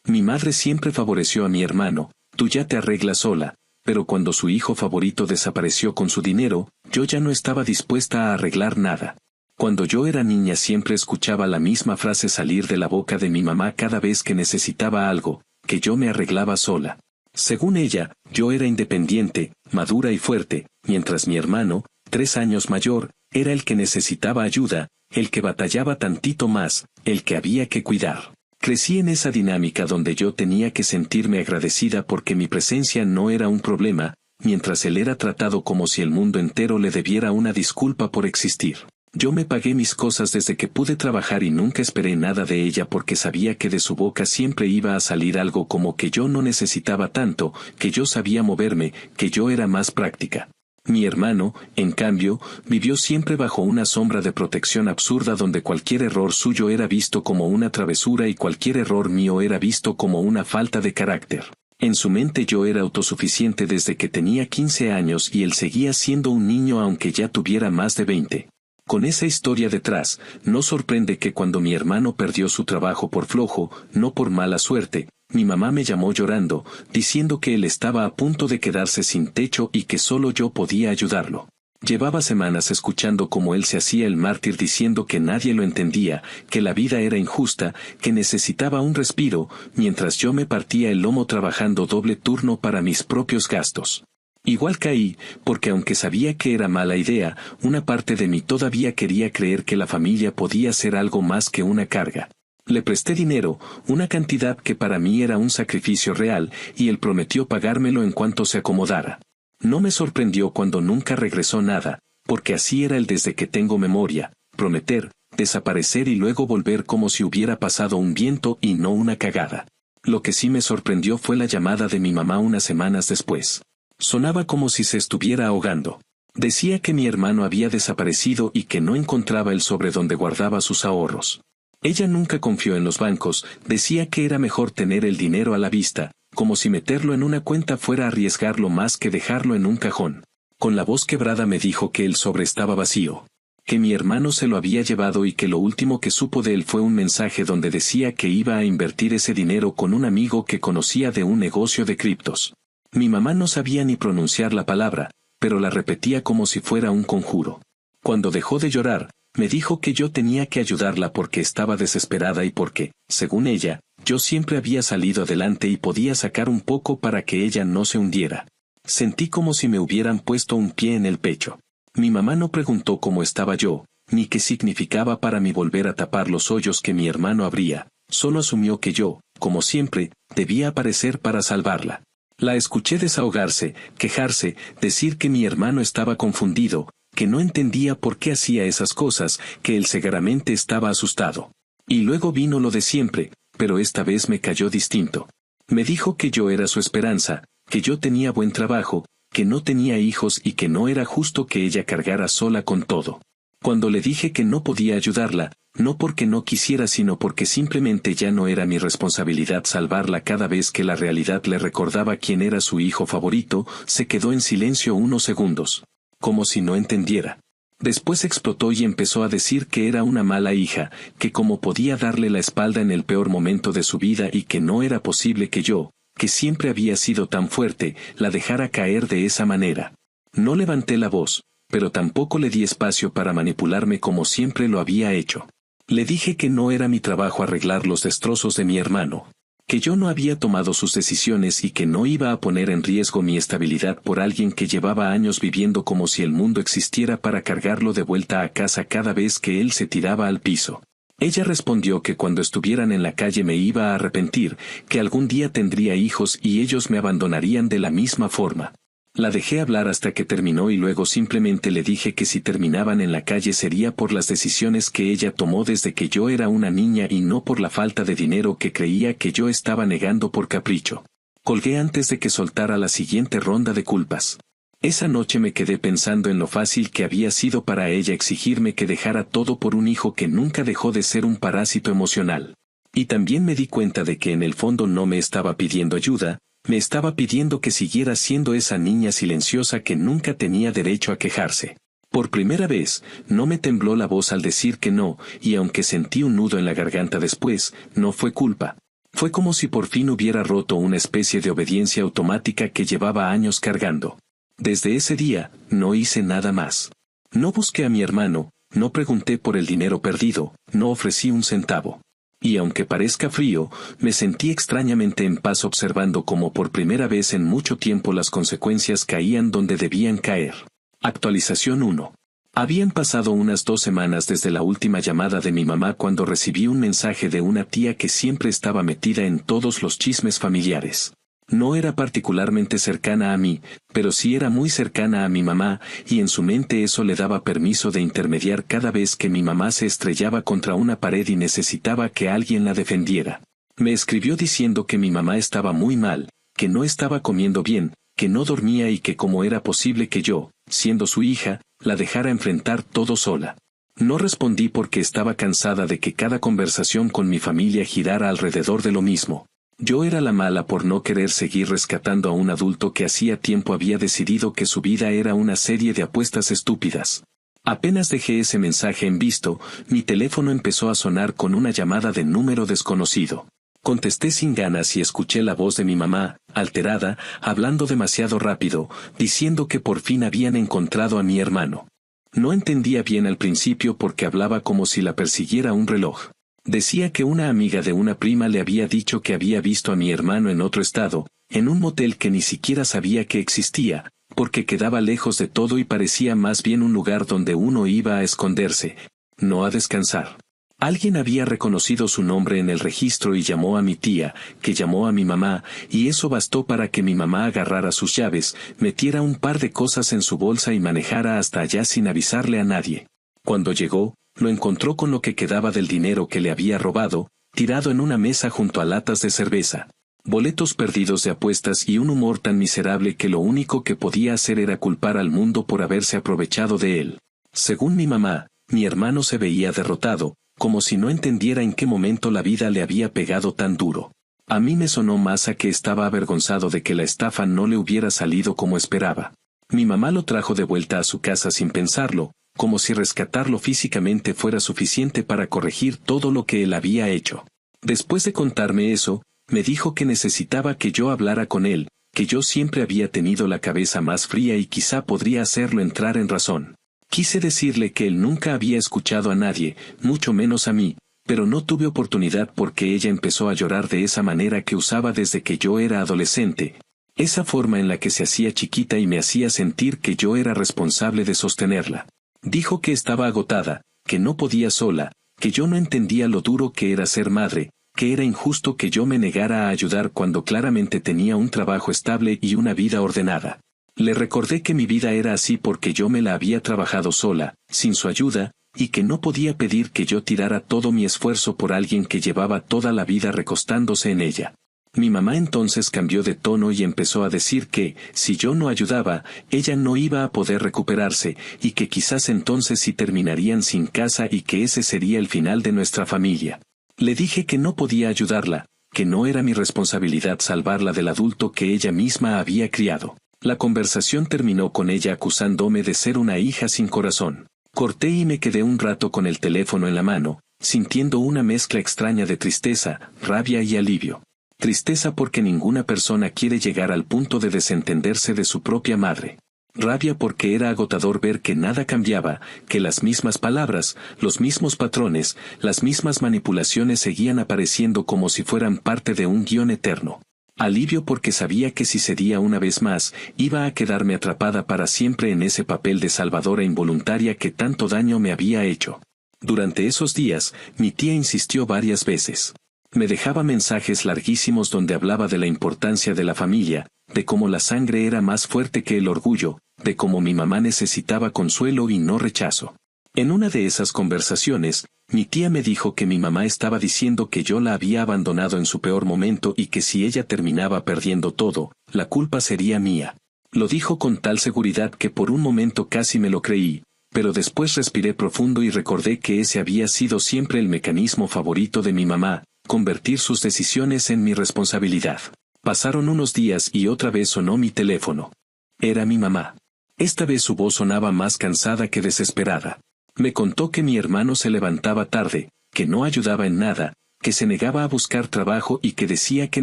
Mi madre siempre favoreció a mi hermano, tú ya te arreglas sola, pero cuando su hijo favorito desapareció con su dinero, yo ya no estaba dispuesta a arreglar nada. Cuando yo era niña siempre escuchaba la misma frase salir de la boca de mi mamá cada vez que necesitaba algo, que yo me arreglaba sola. Según ella, yo era independiente, madura y fuerte, mientras mi hermano, 3 años mayor, era el que necesitaba ayuda, el que batallaba tantito más, el que había que cuidar. Crecí en esa dinámica donde yo tenía que sentirme agradecida porque mi presencia no era un problema, mientras él era tratado como si el mundo entero le debiera una disculpa por existir. Yo me pagué mis cosas desde que pude trabajar y nunca esperé nada de ella porque sabía que de su boca siempre iba a salir algo como que yo no necesitaba tanto, que yo sabía moverme, que yo era más práctica. Mi hermano, en cambio, vivió siempre bajo una sombra de protección absurda donde cualquier error suyo era visto como una travesura y cualquier error mío era visto como una falta de carácter. En su mente yo era autosuficiente desde que tenía 15 años y él seguía siendo un niño aunque ya tuviera más de 20. Con esa historia detrás, no sorprende que cuando mi hermano perdió su trabajo por flojo, no por mala suerte, mi mamá me llamó llorando, diciendo que él estaba a punto de quedarse sin techo y que solo yo podía ayudarlo. Llevaba semanas escuchando cómo él se hacía el mártir diciendo que nadie lo entendía, que la vida era injusta, que necesitaba un respiro, mientras yo me partía el lomo trabajando doble turno para mis propios gastos. Igual caí, porque aunque sabía que era mala idea, una parte de mí todavía quería creer que la familia podía ser algo más que una carga. Le presté dinero, una cantidad que para mí era un sacrificio real, y él prometió pagármelo en cuanto se acomodara. No me sorprendió cuando nunca regresó nada, porque así era él desde que tengo memoria, prometer, desaparecer y luego volver como si hubiera pasado un viento y no una cagada. Lo que sí me sorprendió fue la llamada de mi mamá unas semanas después. Sonaba como si se estuviera ahogando. Decía que mi hermano había desaparecido y que no encontraba el sobre donde guardaba sus ahorros. Ella nunca confió en los bancos, decía que era mejor tener el dinero a la vista, como si meterlo en una cuenta fuera arriesgarlo más que dejarlo en un cajón. Con la voz quebrada me dijo que el sobre estaba vacío, que mi hermano se lo había llevado y que lo último que supo de él fue un mensaje donde decía que iba a invertir ese dinero con un amigo que conocía de un negocio de criptos. Mi mamá no sabía ni pronunciar la palabra, pero la repetía como si fuera un conjuro. Cuando dejó de llorar, me dijo que yo tenía que ayudarla porque estaba desesperada y porque, según ella, yo siempre había salido adelante y podía sacar un poco para que ella no se hundiera. Sentí como si me hubieran puesto un pie en el pecho. Mi mamá no preguntó cómo estaba yo, ni qué significaba para mí volver a tapar los hoyos que mi hermano abría, solo asumió que yo, como siempre, debía aparecer para salvarla. La escuché desahogarse, quejarse, decir que mi hermano estaba confundido, que no entendía por qué hacía esas cosas, que él seguramente estaba asustado. Y luego vino lo de siempre, pero esta vez me cayó distinto. Me dijo que yo era su esperanza, que yo tenía buen trabajo, que no tenía hijos y que no era justo que ella cargara sola con todo. Cuando le dije que no podía ayudarla, no porque no quisiera sino porque simplemente ya no era mi responsabilidad salvarla cada vez que la realidad le recordaba quién era su hijo favorito, se quedó en silencio unos segundos, como si no entendiera. Después explotó y empezó a decir que era una mala hija, que cómo podía darle la espalda en el peor momento de su vida y que no era posible que yo, que siempre había sido tan fuerte, la dejara caer de esa manera. No levanté la voz, pero tampoco le di espacio para manipularme como siempre lo había hecho. Le dije que no era mi trabajo arreglar los destrozos de mi hermano, que yo no había tomado sus decisiones y que no iba a poner en riesgo mi estabilidad por alguien que llevaba años viviendo como si el mundo existiera para cargarlo de vuelta a casa cada vez que él se tiraba al piso. Ella respondió que cuando estuvieran en la calle me iba a arrepentir, que algún día tendría hijos y ellos me abandonarían de la misma forma. La dejé hablar hasta que terminó y luego simplemente le dije que si terminaban en la calle sería por las decisiones que ella tomó desde que yo era una niña y no por la falta de dinero que creía que yo estaba negando por capricho. Colgué antes de que soltara la siguiente ronda de culpas. Esa noche me quedé pensando en lo fácil que había sido para ella exigirme que dejara todo por un hijo que nunca dejó de ser un parásito emocional. Y también me di cuenta de que en el fondo no me estaba pidiendo ayuda, me estaba pidiendo que siguiera siendo esa niña silenciosa que nunca tenía derecho a quejarse. Por primera vez, no me tembló la voz al decir que no, y aunque sentí un nudo en la garganta después, no fue culpa. Fue como si por fin hubiera roto una especie de obediencia automática que llevaba años cargando. Desde ese día, no hice nada más. No busqué a mi hermano, no pregunté por el dinero perdido, no ofrecí un centavo. Y aunque parezca frío, me sentí extrañamente en paz observando cómo por primera vez en mucho tiempo las consecuencias caían donde debían caer. Actualización 1. Habían pasado unas 2 semanas desde la última llamada de mi mamá cuando recibí un mensaje de una tía que siempre estaba metida en todos los chismes familiares. No era particularmente cercana a mí, pero sí era muy cercana a mi mamá, y en su mente eso le daba permiso de intermediar cada vez que mi mamá se estrellaba contra una pared y necesitaba que alguien la defendiera. Me escribió diciendo que mi mamá estaba muy mal, que no estaba comiendo bien, que no dormía y que cómo era posible que yo, siendo su hija, la dejara enfrentar todo sola. No respondí porque estaba cansada de que cada conversación con mi familia girara alrededor de lo mismo. Yo era la mala por no querer seguir rescatando a un adulto que hacía tiempo había decidido que su vida era una serie de apuestas estúpidas. Apenas dejé ese mensaje en visto, mi teléfono empezó a sonar con una llamada de número desconocido. Contesté sin ganas y escuché la voz de mi mamá, alterada, hablando demasiado rápido, diciendo que por fin habían encontrado a mi hermano. No entendía bien al principio porque hablaba como si la persiguiera un reloj. Decía que una amiga de una prima le había dicho que había visto a mi hermano en otro estado, en un motel que ni siquiera sabía que existía, porque quedaba lejos de todo y parecía más bien un lugar donde uno iba a esconderse, no a descansar. Alguien había reconocido su nombre en el registro y llamó a mi tía, que llamó a mi mamá, y eso bastó para que mi mamá agarrara sus llaves, metiera un par de cosas en su bolsa y manejara hasta allá sin avisarle a nadie. Cuando llegó, lo encontró con lo que quedaba del dinero que le había robado, tirado en una mesa junto a latas de cerveza, boletos perdidos de apuestas y un humor tan miserable que lo único que podía hacer era culpar al mundo por haberse aprovechado de él. Según mi mamá, mi hermano se veía derrotado, como si no entendiera en qué momento la vida le había pegado tan duro. A mí me sonó más a que estaba avergonzado de que la estafa no le hubiera salido como esperaba. Mi mamá lo trajo de vuelta a su casa sin pensarlo, como si rescatarlo físicamente fuera suficiente para corregir todo lo que él había hecho. Después de contarme eso, me dijo que necesitaba que yo hablara con él, que yo siempre había tenido la cabeza más fría y quizá podría hacerlo entrar en razón. Quise decirle que él nunca había escuchado a nadie, mucho menos a mí, pero no tuve oportunidad porque ella empezó a llorar de esa manera que usaba desde que yo era adolescente, esa forma en la que se hacía chiquita y me hacía sentir que yo era responsable de sostenerla. Dijo que estaba agotada, que no podía sola, que yo no entendía lo duro que era ser madre, que era injusto que yo me negara a ayudar cuando claramente tenía un trabajo estable y una vida ordenada. Le recordé que mi vida era así porque yo me la había trabajado sola, sin su ayuda, y que no podía pedir que yo tirara todo mi esfuerzo por alguien que llevaba toda la vida recostándose en ella. Mi mamá entonces cambió de tono y empezó a decir que, si yo no ayudaba, ella no iba a poder recuperarse, y que quizás entonces sí terminarían sin casa y que ese sería el final de nuestra familia. Le dije que no podía ayudarla, que no era mi responsabilidad salvarla del adulto que ella misma había criado. La conversación terminó con ella acusándome de ser una hija sin corazón. Corté y me quedé un rato con el teléfono en la mano, sintiendo una mezcla extraña de tristeza, rabia y alivio. Tristeza porque ninguna persona quiere llegar al punto de desentenderse de su propia madre. Rabia porque era agotador ver que nada cambiaba, que las mismas palabras, los mismos patrones, las mismas manipulaciones seguían apareciendo como si fueran parte de un guión eterno. Alivio porque sabía que si cedía una vez más, iba a quedarme atrapada para siempre en ese papel de salvadora involuntaria que tanto daño me había hecho. Durante esos días, mi tía insistió varias veces. Me dejaba mensajes larguísimos donde hablaba de la importancia de la familia, de cómo la sangre era más fuerte que el orgullo, de cómo mi mamá necesitaba consuelo y no rechazo. En una de esas conversaciones, mi tía me dijo que mi mamá estaba diciendo que yo la había abandonado en su peor momento y que si ella terminaba perdiendo todo, la culpa sería mía. Lo dijo con tal seguridad que por un momento casi me lo creí, pero después respiré profundo y recordé que ese había sido siempre el mecanismo favorito de mi mamá, convertir sus decisiones en mi responsabilidad. Pasaron unos días y otra vez sonó mi teléfono. Era mi mamá. Esta vez su voz sonaba más cansada que desesperada. Me contó que mi hermano se levantaba tarde, que no ayudaba en nada, que se negaba a buscar trabajo y que decía que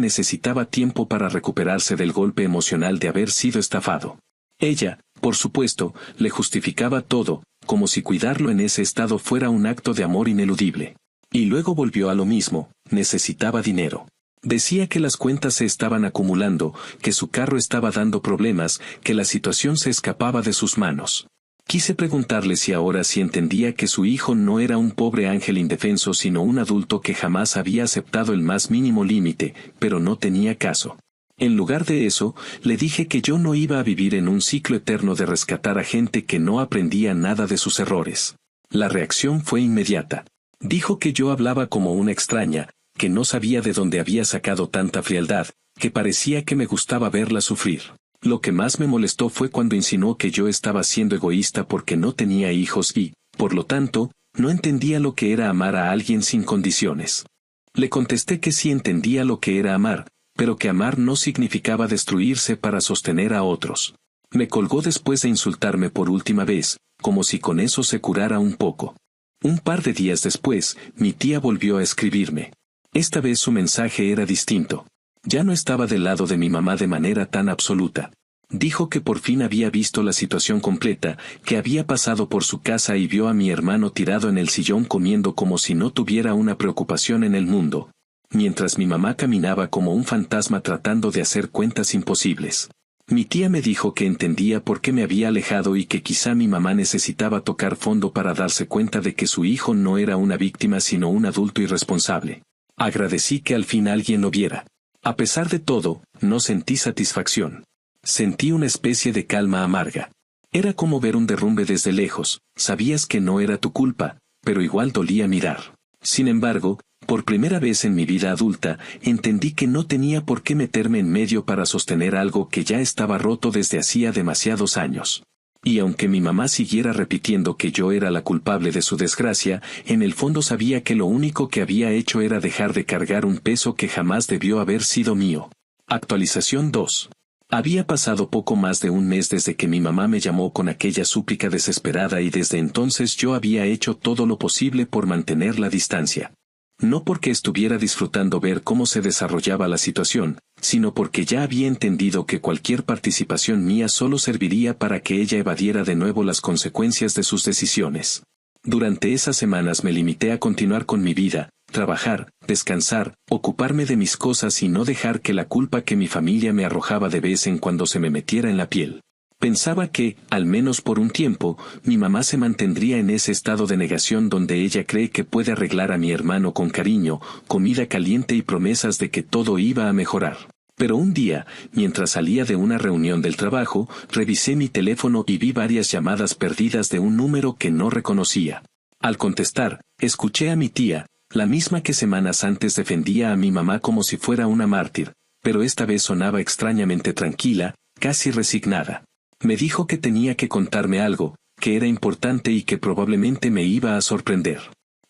necesitaba tiempo para recuperarse del golpe emocional de haber sido estafado. Ella, por supuesto, le justificaba todo, como si cuidarlo en ese estado fuera un acto de amor ineludible. Y luego volvió a lo mismo, necesitaba dinero. Decía que las cuentas se estaban acumulando, que su carro estaba dando problemas, que la situación se escapaba de sus manos. Quise preguntarle si ahora sí entendía que su hijo no era un pobre ángel indefenso sino un adulto que jamás había aceptado el más mínimo límite, pero no tenía caso. En lugar de eso, le dije que yo no iba a vivir en un ciclo eterno de rescatar a gente que no aprendía nada de sus errores. La reacción fue inmediata. Dijo que yo hablaba como una extraña, que no sabía de dónde había sacado tanta frialdad, que parecía que me gustaba verla sufrir. Lo que más me molestó fue cuando insinuó que yo estaba siendo egoísta porque no tenía hijos y, por lo tanto, no entendía lo que era amar a alguien sin condiciones. Le contesté que sí entendía lo que era amar, pero que amar no significaba destruirse para sostener a otros. Me colgó después de insultarme por última vez, como si con eso se curara un poco. Un par de días después, mi tía volvió a escribirme. Esta vez su mensaje era distinto. Ya no estaba del lado de mi mamá de manera tan absoluta. Dijo que por fin había visto la situación completa, que había pasado por su casa y vio a mi hermano tirado en el sillón comiendo como si no tuviera una preocupación en el mundo, mientras mi mamá caminaba como un fantasma tratando de hacer cuentas imposibles. Mi tía me dijo que entendía por qué me había alejado y que quizá mi mamá necesitaba tocar fondo para darse cuenta de que su hijo no era una víctima sino un adulto irresponsable. Agradecí que al fin alguien lo viera. A pesar de todo, no sentí satisfacción. Sentí una especie de calma amarga. Era como ver un derrumbe desde lejos, sabías que no era tu culpa, pero igual dolía mirar. Sin embargo, por primera vez en mi vida adulta, entendí que no tenía por qué meterme en medio para sostener algo que ya estaba roto desde hacía demasiados años. Y aunque mi mamá siguiera repitiendo que yo era la culpable de su desgracia, en el fondo sabía que lo único que había hecho era dejar de cargar un peso que jamás debió haber sido mío. Actualización 2. Había pasado poco más de un mes desde que mi mamá me llamó con aquella súplica desesperada y desde entonces yo había hecho todo lo posible por mantener la distancia. No porque estuviera disfrutando ver cómo se desarrollaba la situación, sino porque ya había entendido que cualquier participación mía solo serviría para que ella evadiera de nuevo las consecuencias de sus decisiones. Durante esas semanas me limité a continuar con mi vida, trabajar, descansar, ocuparme de mis cosas y no dejar que la culpa que mi familia me arrojaba de vez en cuando se me metiera en la piel. Pensaba que, al menos por un tiempo, mi mamá se mantendría en ese estado de negación donde ella cree que puede arreglar a mi hermano con cariño, comida caliente y promesas de que todo iba a mejorar. Pero un día, mientras salía de una reunión del trabajo, revisé mi teléfono y vi varias llamadas perdidas de un número que no reconocía. Al contestar, escuché a mi tía, la misma que semanas antes defendía a mi mamá como si fuera una mártir, pero esta vez sonaba extrañamente tranquila, casi resignada. Me dijo que tenía que contarme algo, que era importante y que probablemente me iba a sorprender.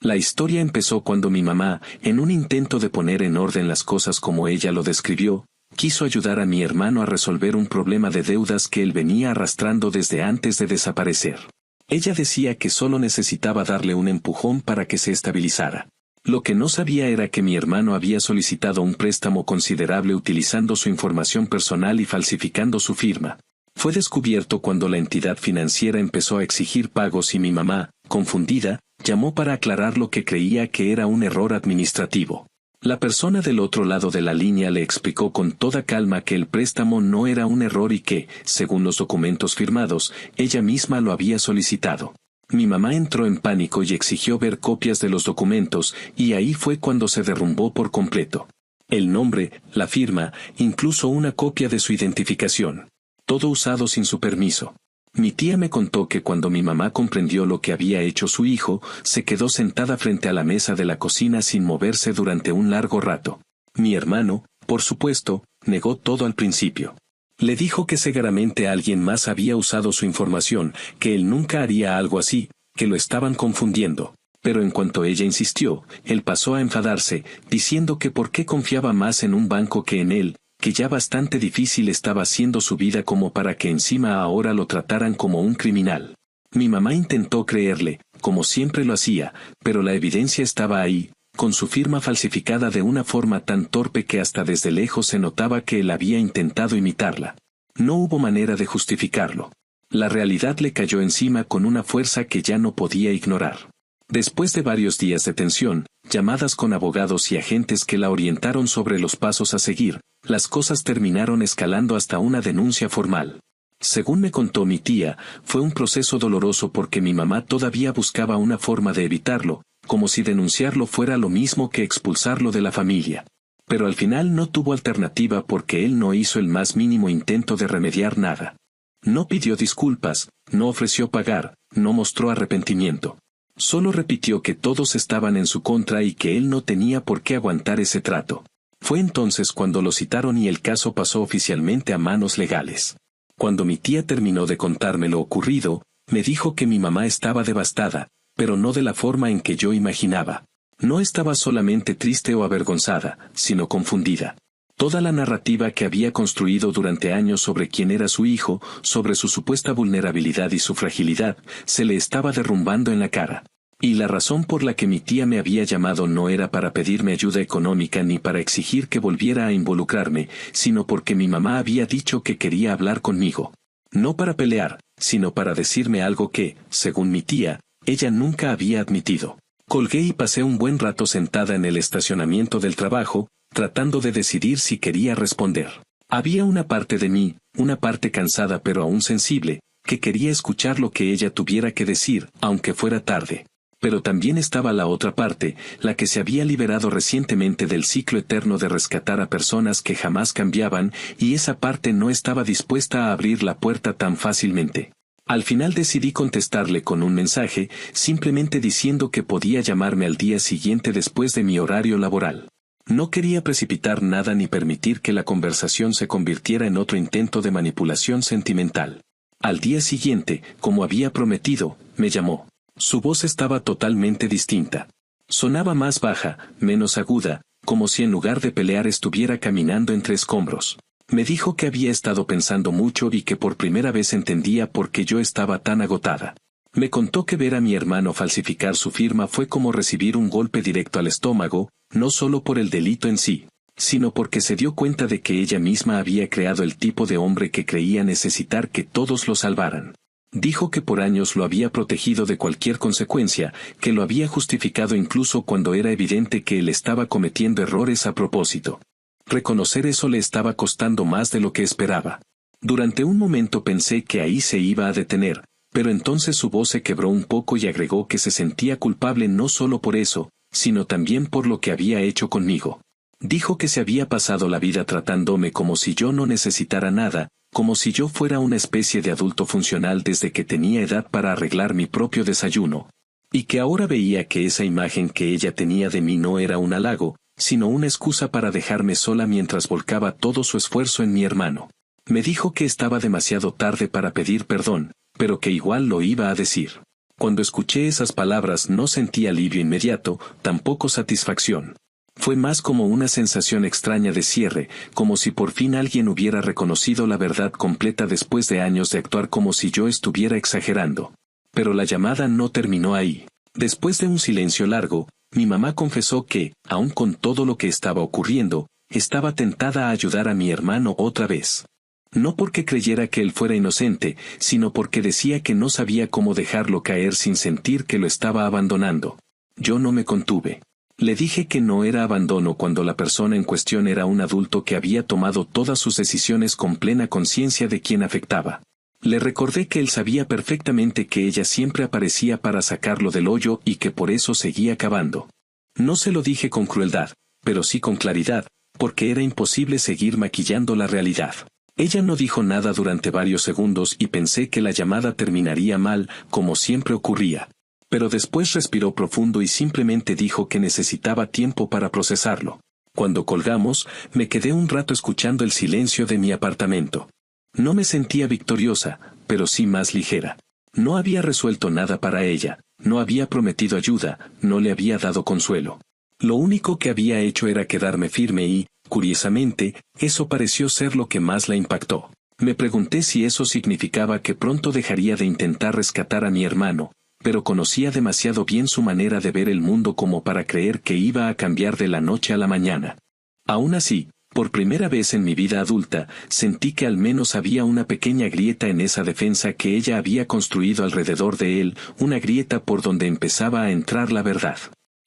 La historia empezó cuando mi mamá, en un intento de poner en orden las cosas como ella lo describió, quiso ayudar a mi hermano a resolver un problema de deudas que él venía arrastrando desde antes de desaparecer. Ella decía que solo necesitaba darle un empujón para que se estabilizara. Lo que no sabía era que mi hermano había solicitado un préstamo considerable utilizando su información personal y falsificando su firma. Fue descubierto cuando la entidad financiera empezó a exigir pagos y mi mamá, confundida, llamó para aclarar lo que creía que era un error administrativo. La persona del otro lado de la línea le explicó con toda calma que el préstamo no era un error y que, según los documentos firmados, ella misma lo había solicitado. Mi mamá entró en pánico y exigió ver copias de los documentos, y ahí fue cuando se derrumbó por completo. El nombre, la firma, incluso una copia de su identificación. Todo usado sin su permiso. Mi tía me contó que cuando mi mamá comprendió lo que había hecho su hijo, se quedó sentada frente a la mesa de la cocina sin moverse durante un largo rato. Mi hermano, por supuesto, negó todo al principio. Le dijo que seguramente alguien más había usado su información, que él nunca haría algo así, que lo estaban confundiendo. Pero en cuanto ella insistió, él pasó a enfadarse, diciendo que por qué confiaba más en un banco que en él, que ya bastante difícil estaba haciendo su vida como para que encima ahora lo trataran como un criminal. Mi mamá intentó creerle, como siempre lo hacía, pero la evidencia estaba ahí, con su firma falsificada de una forma tan torpe que hasta desde lejos se notaba que él había intentado imitarla. No hubo manera de justificarlo. La realidad le cayó encima con una fuerza que ya no podía ignorar. Después de varios días de tensión, llamadas con abogados y agentes que la orientaron sobre los pasos a seguir, las cosas terminaron escalando hasta una denuncia formal. Según me contó mi tía, fue un proceso doloroso porque mi mamá todavía buscaba una forma de evitarlo, como si denunciarlo fuera lo mismo que expulsarlo de la familia. Pero al final no tuvo alternativa porque él no hizo el más mínimo intento de remediar nada. No pidió disculpas, no ofreció pagar, no mostró arrepentimiento. Solo repitió que todos estaban en su contra y que él no tenía por qué aguantar ese trato. Fue entonces cuando lo citaron y el caso pasó oficialmente a manos legales. Cuando mi tía terminó de contarme lo ocurrido, me dijo que mi mamá estaba devastada, pero no de la forma en que yo imaginaba. No estaba solamente triste o avergonzada, sino confundida. Toda la narrativa que había construido durante años sobre quién era su hijo, sobre su supuesta vulnerabilidad y su fragilidad, se le estaba derrumbando en la cara. Y la razón por la que mi tía me había llamado no era para pedirme ayuda económica ni para exigir que volviera a involucrarme, sino porque mi mamá había dicho que quería hablar conmigo. No para pelear, sino para decirme algo que, según mi tía, ella nunca había admitido. Colgué y pasé un buen rato sentada en el estacionamiento del trabajo, tratando de decidir si quería responder. Había una parte de mí, una parte cansada pero aún sensible, que quería escuchar lo que ella tuviera que decir, aunque fuera tarde. Pero también estaba la otra parte, la que se había liberado recientemente del ciclo eterno de rescatar a personas que jamás cambiaban, y esa parte no estaba dispuesta a abrir la puerta tan fácilmente. Al final decidí contestarle con un mensaje, simplemente diciendo que podía llamarme al día siguiente después de mi horario laboral. No quería precipitar nada ni permitir que la conversación se convirtiera en otro intento de manipulación sentimental. Al día siguiente, como había prometido, me llamó. Su voz estaba totalmente distinta. Sonaba más baja, menos aguda, como si en lugar de pelear estuviera caminando entre escombros. Me dijo que había estado pensando mucho y que por primera vez entendía por qué yo estaba tan agotada. Me contó que ver a mi hermano falsificar su firma fue como recibir un golpe directo al estómago, no solo por el delito en sí, sino porque se dio cuenta de que ella misma había creado el tipo de hombre que creía necesitar que todos lo salvaran. Dijo que por años lo había protegido de cualquier consecuencia, que lo había justificado incluso cuando era evidente que él estaba cometiendo errores a propósito. Reconocer eso le estaba costando más de lo que esperaba. Durante un momento pensé que ahí se iba a detener, pero entonces su voz se quebró un poco y agregó que se sentía culpable no solo por eso, sino también por lo que había hecho conmigo. Dijo que se había pasado la vida tratándome como si yo no necesitara nada, como si yo fuera una especie de adulto funcional desde que tenía edad para arreglar mi propio desayuno. Y que ahora veía que esa imagen que ella tenía de mí no era un halago, sino una excusa para dejarme sola mientras volcaba todo su esfuerzo en mi hermano. Me dijo que estaba demasiado tarde para pedir perdón, pero que igual lo iba a decir. Cuando escuché esas palabras no sentí alivio inmediato, tampoco satisfacción. Fue más como una sensación extraña de cierre, como si por fin alguien hubiera reconocido la verdad completa después de años de actuar como si yo estuviera exagerando. Pero la llamada no terminó ahí. Después de un silencio largo, mi mamá confesó que, aun con todo lo que estaba ocurriendo, estaba tentada a ayudar a mi hermano otra vez. No porque creyera que él fuera inocente, sino porque decía que no sabía cómo dejarlo caer sin sentir que lo estaba abandonando. Yo no me contuve. Le dije que no era abandono cuando la persona en cuestión era un adulto que había tomado todas sus decisiones con plena conciencia de quién afectaba. Le recordé que él sabía perfectamente que ella siempre aparecía para sacarlo del hoyo y que por eso seguía cavando. No se lo dije con crueldad, pero sí con claridad, porque era imposible seguir maquillando la realidad. Ella no dijo nada durante varios segundos y pensé que la llamada terminaría mal, como siempre ocurría. Pero después respiró profundo y simplemente dijo que necesitaba tiempo para procesarlo. Cuando colgamos, me quedé un rato escuchando el silencio de mi apartamento. No me sentía victoriosa, pero sí más ligera. No había resuelto nada para ella, no había prometido ayuda, no le había dado consuelo. Lo único que había hecho era quedarme firme y, curiosamente, eso pareció ser lo que más la impactó. Me pregunté si eso significaba que pronto dejaría de intentar rescatar a mi hermano, pero conocía demasiado bien su manera de ver el mundo como para creer que iba a cambiar de la noche a la mañana. Aún así, por primera vez en mi vida adulta, sentí que al menos había una pequeña grieta en esa defensa que ella había construido alrededor de él, una grieta por donde empezaba a entrar la verdad.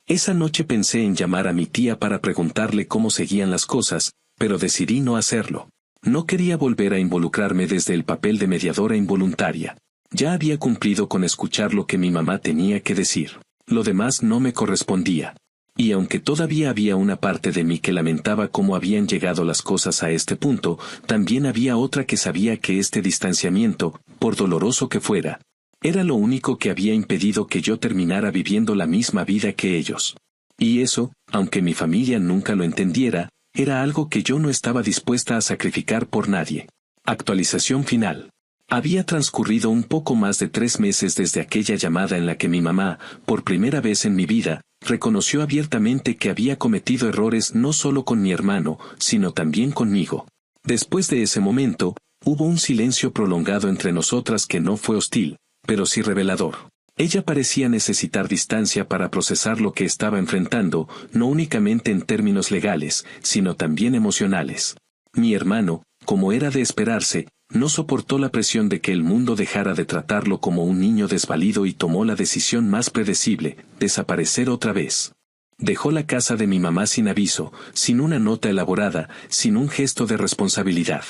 Esa noche pensé en llamar a mi tía para preguntarle cómo seguían las cosas, pero decidí no hacerlo. No quería volver a involucrarme desde el papel de mediadora involuntaria. Ya había cumplido con escuchar lo que mi mamá tenía que decir. Lo demás no me correspondía. Y aunque todavía había una parte de mí que lamentaba cómo habían llegado las cosas a este punto, también había otra que sabía que este distanciamiento, por doloroso que fuera, era lo único que había impedido que yo terminara viviendo la misma vida que ellos. Y eso, aunque mi familia nunca lo entendiera, era algo que yo no estaba dispuesta a sacrificar por nadie. Actualización final. Había transcurrido un poco más de 3 meses desde aquella llamada en la que mi mamá, por primera vez en mi vida, reconoció abiertamente que había cometido errores no solo con mi hermano, sino también conmigo. Después de ese momento, hubo un silencio prolongado entre nosotras que no fue hostil, pero sí revelador. Ella parecía necesitar distancia para procesar lo que estaba enfrentando, no únicamente en términos legales, sino también emocionales. Mi hermano, como era de esperarse, no soportó la presión de que el mundo dejara de tratarlo como un niño desvalido y tomó la decisión más predecible, desaparecer otra vez. Dejó la casa de mi mamá sin aviso, sin una nota elaborada, sin un gesto de responsabilidad.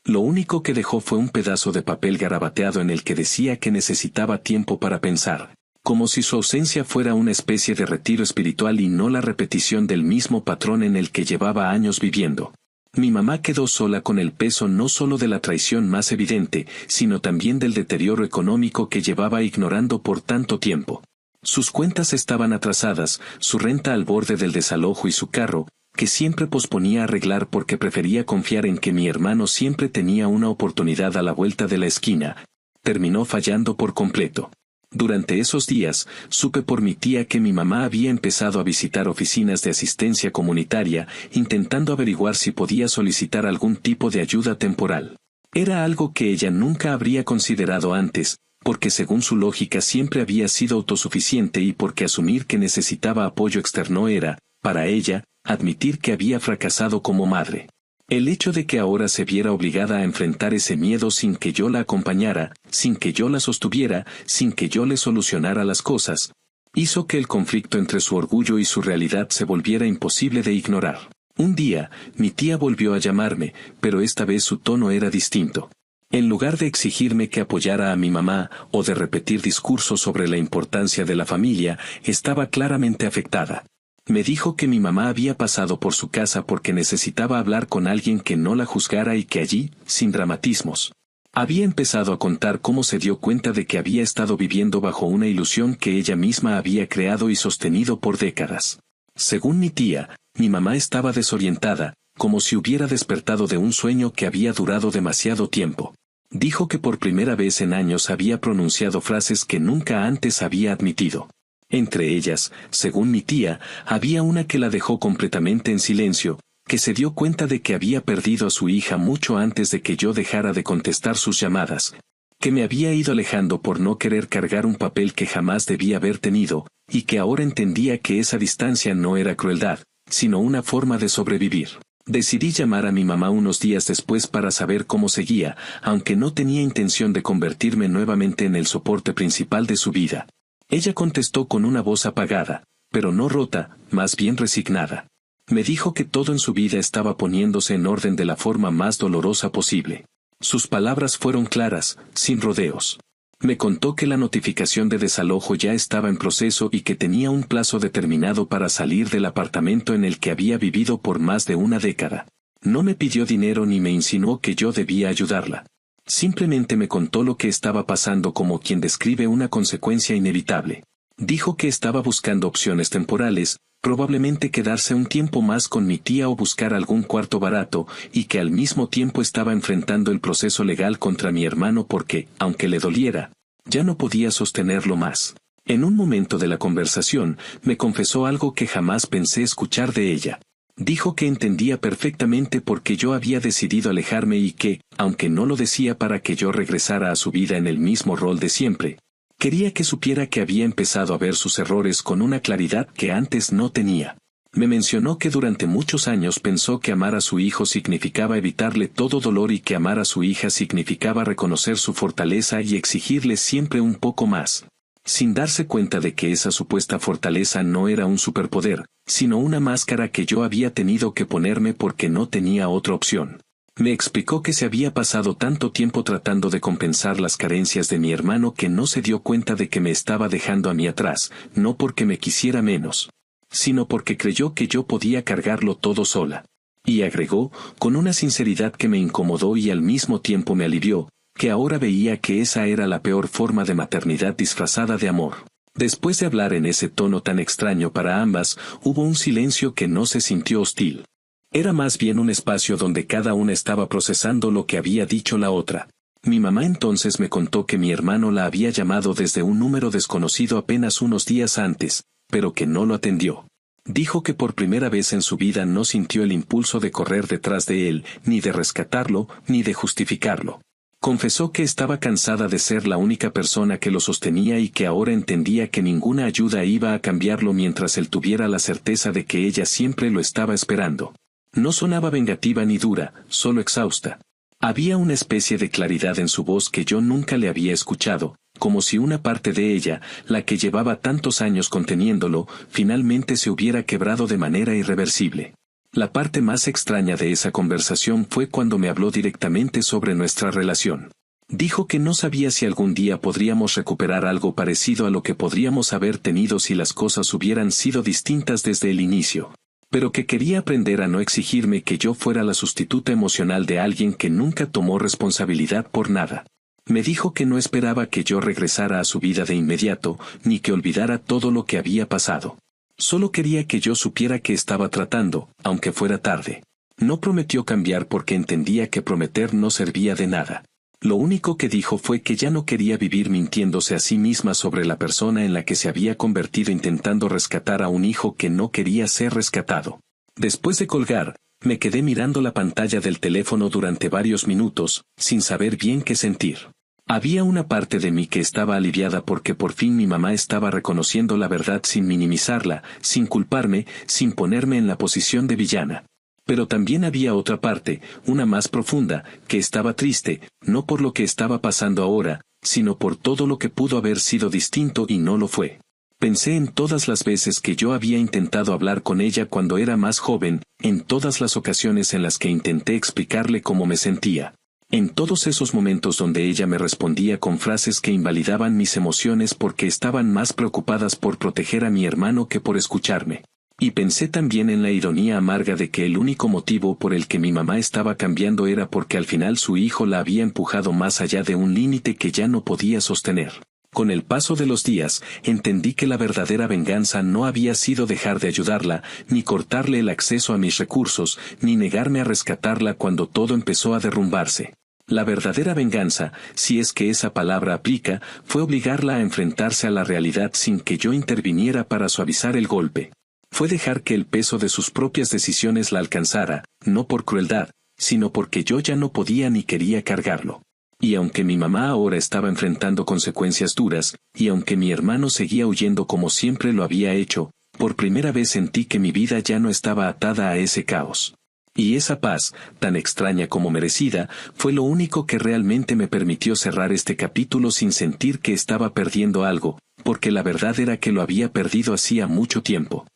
Lo único que dejó fue un pedazo de papel garabateado en el que decía que necesitaba tiempo para pensar, como si su ausencia fuera una especie de retiro espiritual y no la repetición del mismo patrón en el que llevaba años viviendo. Mi mamá quedó sola con el peso no solo de la traición más evidente, sino también del deterioro económico que llevaba ignorando por tanto tiempo. Sus cuentas estaban atrasadas, su renta al borde del desalojo y su carro, que siempre posponía arreglar porque prefería confiar en que mi hermano siempre tenía una oportunidad a la vuelta de la esquina, terminó fallando por completo. Durante esos días, supe por mi tía que mi mamá había empezado a visitar oficinas de asistencia comunitaria, intentando averiguar si podía solicitar algún tipo de ayuda temporal. Era algo que ella nunca habría considerado antes, porque según su lógica siempre había sido autosuficiente y porque asumir que necesitaba apoyo externo era, para ella, admitir que había fracasado como madre. El hecho de que ahora se viera obligada a enfrentar ese miedo sin que yo la acompañara, sin que yo la sostuviera, sin que yo le solucionara las cosas, hizo que el conflicto entre su orgullo y su realidad se volviera imposible de ignorar. Un día, mi tía volvió a llamarme, pero esta vez su tono era distinto. En lugar de exigirme que apoyara a mi mamá o de repetir discursos sobre la importancia de la familia, estaba claramente afectada. Me dijo que mi mamá había pasado por su casa porque necesitaba hablar con alguien que no la juzgara y que allí, sin dramatismos, había empezado a contar cómo se dio cuenta de que había estado viviendo bajo una ilusión que ella misma había creado y sostenido por décadas. Según mi tía, mi mamá estaba desorientada, como si hubiera despertado de un sueño que había durado demasiado tiempo. Dijo que por primera vez en años había pronunciado frases que nunca antes había admitido. Entre ellas, según mi tía, había una que la dejó completamente en silencio, que se dio cuenta de que había perdido a su hija mucho antes de que yo dejara de contestar sus llamadas, que me había ido alejando por no querer cargar un papel que jamás debía haber tenido, y que ahora entendía que esa distancia no era crueldad, sino una forma de sobrevivir. Decidí llamar a mi mamá unos días después para saber cómo seguía, aunque no tenía intención de convertirme nuevamente en el soporte principal de su vida. Ella contestó con una voz apagada, pero no rota, más bien resignada. Me dijo que todo en su vida estaba poniéndose en orden de la forma más dolorosa posible. Sus palabras fueron claras, sin rodeos. Me contó que la notificación de desalojo ya estaba en proceso y que tenía un plazo determinado para salir del apartamento en el que había vivido por más de una década. No me pidió dinero ni me insinuó que yo debía ayudarla. Simplemente me contó lo que estaba pasando como quien describe una consecuencia inevitable. Dijo que estaba buscando opciones temporales, probablemente quedarse un tiempo más con mi tía o buscar algún cuarto barato, y que al mismo tiempo estaba enfrentando el proceso legal contra mi hermano porque, aunque le doliera, ya no podía sostenerlo más. En un momento de la conversación, me confesó algo que jamás pensé escuchar de ella. Dijo que entendía perfectamente por qué yo había decidido alejarme y que, aunque no lo decía para que yo regresara a su vida en el mismo rol de siempre, Quería que supiera que había empezado a ver sus errores con una claridad que antes no tenía. Me mencionó que durante muchos años pensó que amar a su hijo significaba evitarle todo dolor y que amar a su hija significaba reconocer su fortaleza y exigirle siempre un poco más. Sin darse cuenta de que esa supuesta fortaleza no era un superpoder, sino una máscara que yo había tenido que ponerme porque no tenía otra opción. Me explicó que se había pasado tanto tiempo tratando de compensar las carencias de mi hermano que no se dio cuenta de que me estaba dejando a mí atrás, no porque me quisiera menos, sino porque creyó que yo podía cargarlo todo sola. Y agregó, con una sinceridad que me incomodó y al mismo tiempo me alivió, que ahora veía que esa era la peor forma de maternidad disfrazada de amor. Después de hablar en ese tono tan extraño para ambas, hubo un silencio que no se sintió hostil. Era más bien un espacio donde cada una estaba procesando lo que había dicho la otra. Mi mamá entonces me contó que mi hermano la había llamado desde un número desconocido apenas unos días antes, pero que no lo atendió. Dijo que por primera vez en su vida no sintió el impulso de correr detrás de él, ni de rescatarlo, ni de justificarlo. Confesó que estaba cansada de ser la única persona que lo sostenía y que ahora entendía que ninguna ayuda iba a cambiarlo mientras él tuviera la certeza de que ella siempre lo estaba esperando. No sonaba vengativa ni dura, solo exhausta. Había una especie de claridad en su voz que yo nunca le había escuchado, como si una parte de ella, la que llevaba tantos años conteniéndolo, finalmente se hubiera quebrado de manera irreversible. La parte más extraña de esa conversación fue cuando me habló directamente sobre nuestra relación. Dijo que no sabía si algún día podríamos recuperar algo parecido a lo que podríamos haber tenido si las cosas hubieran sido distintas desde el inicio, pero que quería aprender a no exigirme que yo fuera la sustituta emocional de alguien que nunca tomó responsabilidad por nada. Me dijo que no esperaba que yo regresara a su vida de inmediato, ni que olvidara todo lo que había pasado. Solo quería que yo supiera que estaba tratando, aunque fuera tarde. No prometió cambiar porque entendía que prometer no servía de nada. Lo único que dijo fue que ya no quería vivir mintiéndose a sí misma sobre la persona en la que se había convertido intentando rescatar a un hijo que no quería ser rescatado. Después de colgar, me quedé mirando la pantalla del teléfono durante varios minutos, sin saber bien qué sentir. Había una parte de mí que estaba aliviada porque por fin mi mamá estaba reconociendo la verdad sin minimizarla, sin culparme, sin ponerme en la posición de villana. Pero también había otra parte, una más profunda, que estaba triste, no por lo que estaba pasando ahora, sino por todo lo que pudo haber sido distinto y no lo fue. Pensé en todas las veces que yo había intentado hablar con ella cuando era más joven, en todas las ocasiones en las que intenté explicarle cómo me sentía. En todos esos momentos donde ella me respondía con frases que invalidaban mis emociones porque estaban más preocupadas por proteger a mi hermano que por escucharme. Y pensé también en la ironía amarga de que el único motivo por el que mi mamá estaba cambiando era porque al final su hijo la había empujado más allá de un límite que ya no podía sostener. Con el paso de los días, entendí que la verdadera venganza no había sido dejar de ayudarla, ni cortarle el acceso a mis recursos, ni negarme a rescatarla cuando todo empezó a derrumbarse. La verdadera venganza, si es que esa palabra aplica, fue obligarla a enfrentarse a la realidad sin que yo interviniera para suavizar el golpe. Fue dejar que el peso de sus propias decisiones la alcanzara, no por crueldad, sino porque yo ya no podía ni quería cargarlo. Y aunque mi mamá ahora estaba enfrentando consecuencias duras, y aunque mi hermano seguía huyendo como siempre lo había hecho, por primera vez sentí que mi vida ya no estaba atada a ese caos. Y esa paz, tan extraña como merecida, fue lo único que realmente me permitió cerrar este capítulo sin sentir que estaba perdiendo algo, porque la verdad era que lo había perdido hacía mucho tiempo.